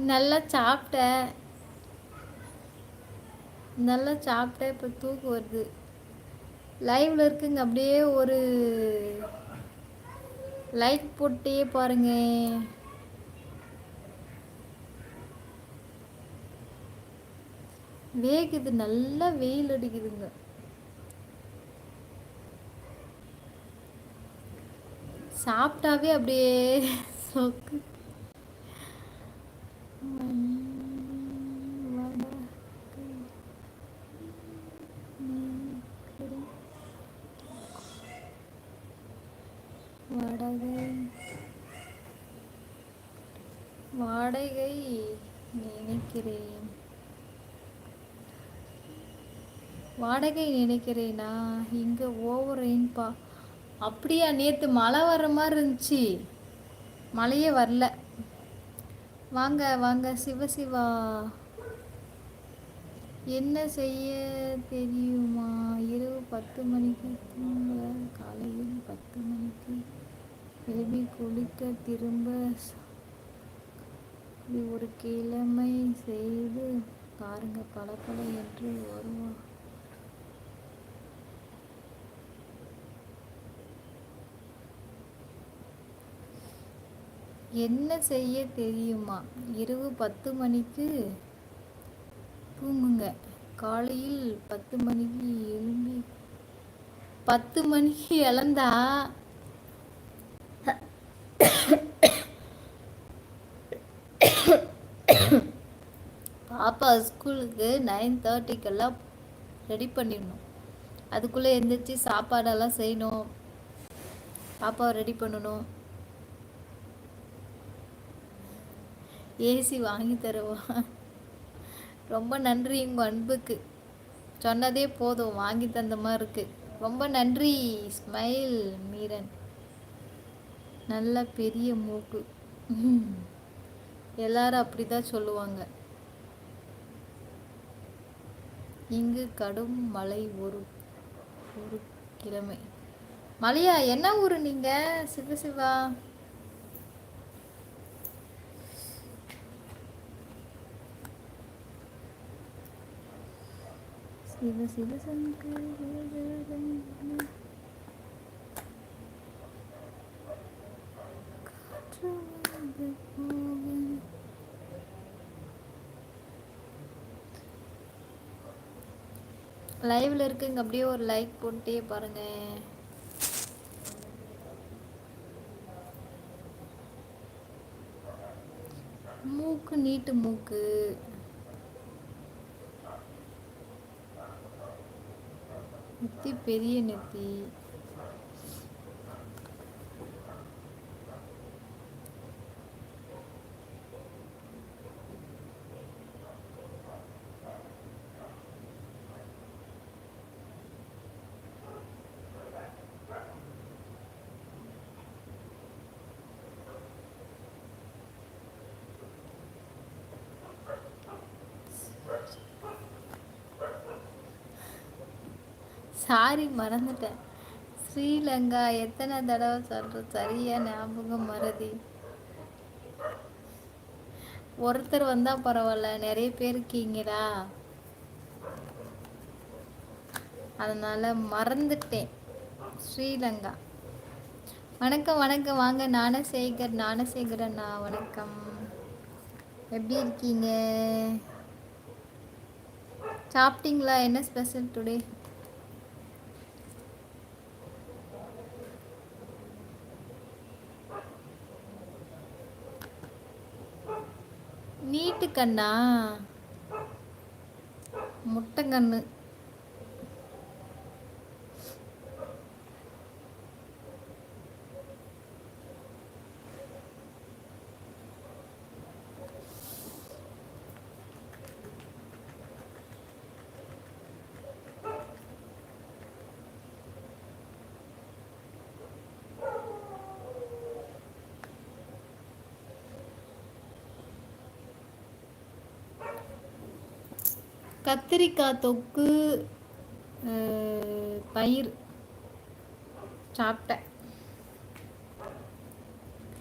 நல்லா சாப்பிட்டேன். நல்லா சாப்பிட்டேன். இப்போ தூக்கம் வருது. லைவ்ல இருக்குங்க. அப்படியே ஒரு லைக் போட்டே பாருங்க. வேகுது, நல்லா வெயில் அடிக்குதுங்க. சாப்பிட்டாவே அப்படியே சொக்கு. வாடகை வாடகை நினைக்கிறேன். வாடகை நினைக்கிறேனா? இங்கே ஓவர் ரெயின்பா. அப்படியா? நேற்று மழை வர்ற மாதிரி இருந்துச்சு, மழையே வரல. வாங்க வாங்க சிவசிவா. என்ன செய்ய தெரியுமா? இரவு 10 மணிக்கு தூங்க, காலையில் 10 மணிக்கு எழுப்பி குளிக்க, திரும்ப ஒரு கிழமை செய்து பாருங்க, பல பல என்று வருவோம். என்ன செய்ய தெரியுமா? இரவு 10 மணிக்கு தூங்குங்க, காலையில் 10 மணிக்கு எழும்பி 10 மணிக்கு எழுந்தா பாப்பா ஸ்கூலுக்கு 9:30க்கெல்லாம் ரெடி பண்ணிடணும். அதுக்குள்ளே எழுந்திரிச்சு சாப்பாடெல்லாம் செய்யணும், பாப்பாவை ரெடி பண்ணணும். ஏசி வாங்கி தருவா. ரொம்ப நன்றி உங்கள் அன்புக்கு. சொன்னதே போதும், வாங்கி தந்த மாதிரி இருக்கு. ரொம்ப நன்றி. ஸ்மைல் மீரன். நல்ல பெரிய மூக்கு. எல்லாரும் அப்படிதான் சொல்லுவாங்க. இங்கு கடும் மழை. ஒரு கிழமை மழையா? என்ன ஊரு நீங்க? சிவசிவா. சிவ சிவ சங்கர. லைவ்ல இருக்குங்க. அப்படியே ஒரு லைக் போட்டே பாருங்க. மூக்கு நீட்டு மூக்கு. நெத்தி பெரிய நெத்தி. சாரி, மறந்துட்டேன். ஸ்ரீலங்கா. எத்தனை தடவை சொல்ற? சரியா ஞாபகம் மறதி. ஒருத்தர் வந்தா பரவாயில்ல, நிறைய பேர் இருக்கீங்களா, அதனால மறந்துட்டேன். ஸ்ரீலங்கா. வணக்கம் வணக்கம். வாங்க ஞானசேகரண்ணா. வணக்கம். எப்படி இருக்கீங்க? சாப்பிட்டீங்களா? என்ன ஸ்பெஷல் டுடே? நீட்டு கண்ணா? முட்டை கண்ணு. கத்திரிக்காய் தொக்கு, பயிர் சாப்பிட்டேன்.